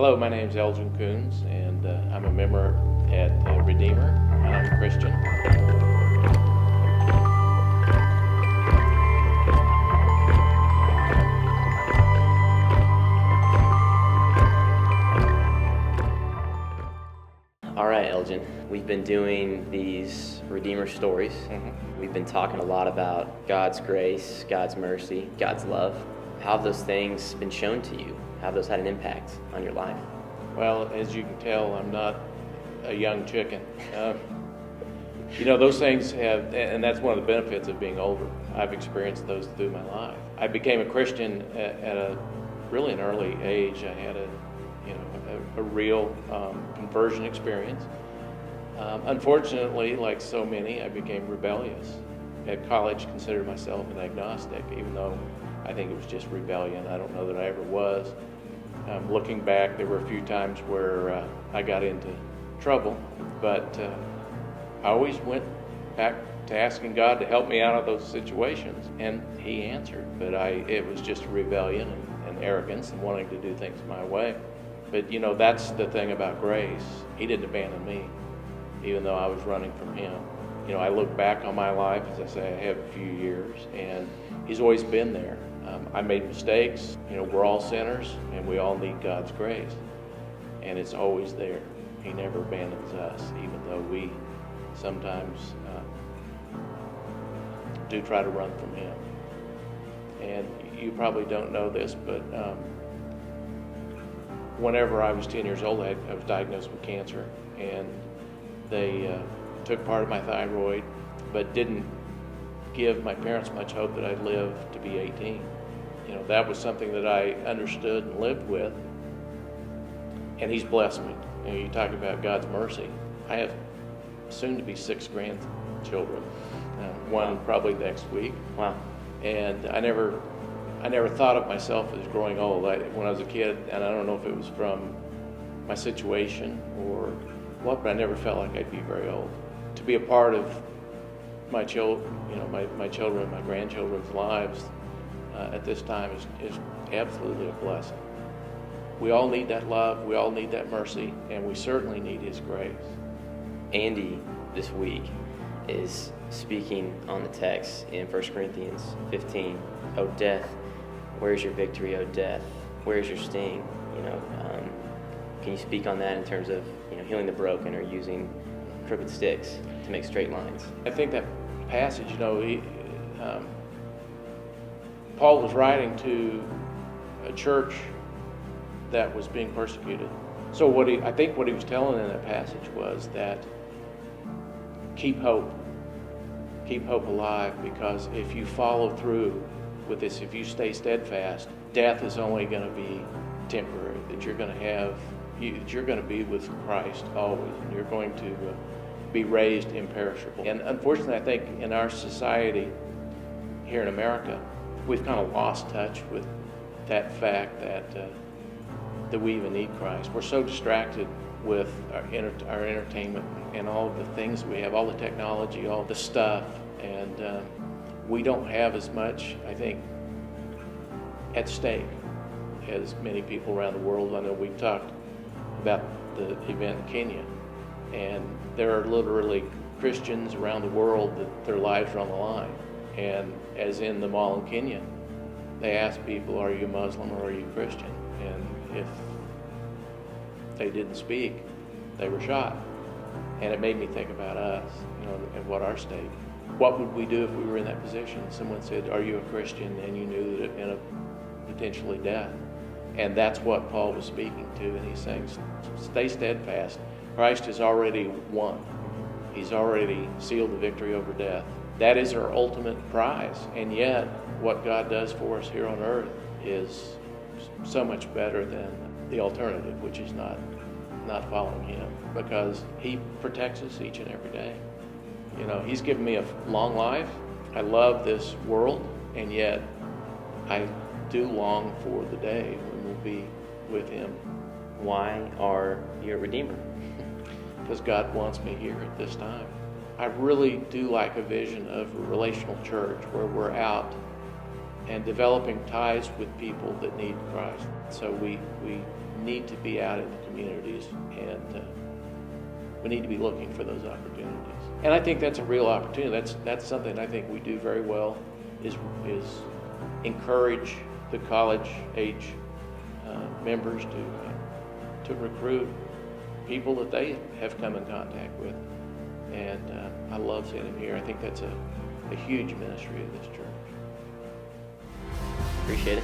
Hello, my name is Elgin, and I'm a member at Redeemer, and I'm a Christian. All right, Elgin, we've been doing these Redeemer stories. We've been talking a lot about God's grace, God's mercy, God's love. How have those things been shown to you? How have those had an impact on your life? Well, as you can tell, I'm not a young chicken. Those things have, and that's one of the benefits of being older. I've experienced those through my life. I became a Christian at a really an early age. I had a real conversion experience. Unfortunately, like so many, I became rebellious. At college, considered myself an agnostic, even though I think it was just rebellion. I don't know that I ever was. Looking back, there were a few times where I got into trouble, but I always went back to asking God to help me out of those situations, and He answered. But it was just rebellion and arrogance and wanting to do things my way. But that's the thing about grace. He didn't abandon me, even though I was running from Him. I look back on my life, as I say, I have a few years, and He's always been there. I made mistakes. We're all sinners, and we all need God's grace, and it's always there. He never abandons us, even though we sometimes do try to run from Him. And you probably don't know this, but whenever I was 10 years old, I was diagnosed with cancer, and they took part of my thyroid, but didn't give my parents much hope that I'd live to be 18. That was something that I understood and lived with, and He's blessed me. You talk about God's mercy. I have soon to be 6 grandchildren, one probably next week. Wow. And I never thought of myself as growing old. When I was a kid, and I don't know if it was from my situation or what, but I never felt like I'd be very old. To be a part of my children, my grandchildren's lives at this time is absolutely a blessing. We all need that love, we all need that mercy, and we certainly need His grace. Andy, this week, is speaking on the text in 1 Corinthians 15. O death, where's your victory? O death, where's your sting? Can you speak on that in terms of healing the broken or using crooked sticks to make straight lines? I think that passage, Paul was writing to a church that was being persecuted. So I think what he was telling in that passage was that keep hope alive, because if you follow through with this, if you stay steadfast, death is only going to be temporary. That you're going to be with Christ always, and you're going to be raised imperishable. And unfortunately, I think in our society here in America, we've kind of lost touch with that fact that we even need Christ. We're so distracted with our entertainment and all of the things we have, all the technology, all the stuff, and we don't have as much, I think, at stake as many people around the world. I know we've talked about the event in Kenya, and there are literally Christians around the world that their lives are on the line. And as in the mall in Kenya, they asked people, are you Muslim or are you Christian? And if they didn't speak, they were shot. And it made me think about us, and what our state. What would we do if we were in that position? Someone said, are you a Christian? And you knew that it meant potentially death. And that's what Paul was speaking to, and he's saying, stay steadfast. Christ has already won. He's already sealed the victory over death. That is our ultimate prize. And yet, what God does for us here on earth is so much better than the alternative, which is not following Him, because He protects us each and every day. He's given me a long life. I love this world, and yet I do long for the day when we'll be with Him. Why are you a Redeemer? Because God wants me here at this time. I really do like a vision of a relational church where we're out and developing ties with people that need Christ. So we need to be out in the communities, and we need to be looking for those opportunities. And I think that's a real opportunity. That's something I think we do very well, is encourage the college age members to recruit people that they have come in contact with. And I love seeing them here. I think that's a huge ministry of this church. Appreciate it.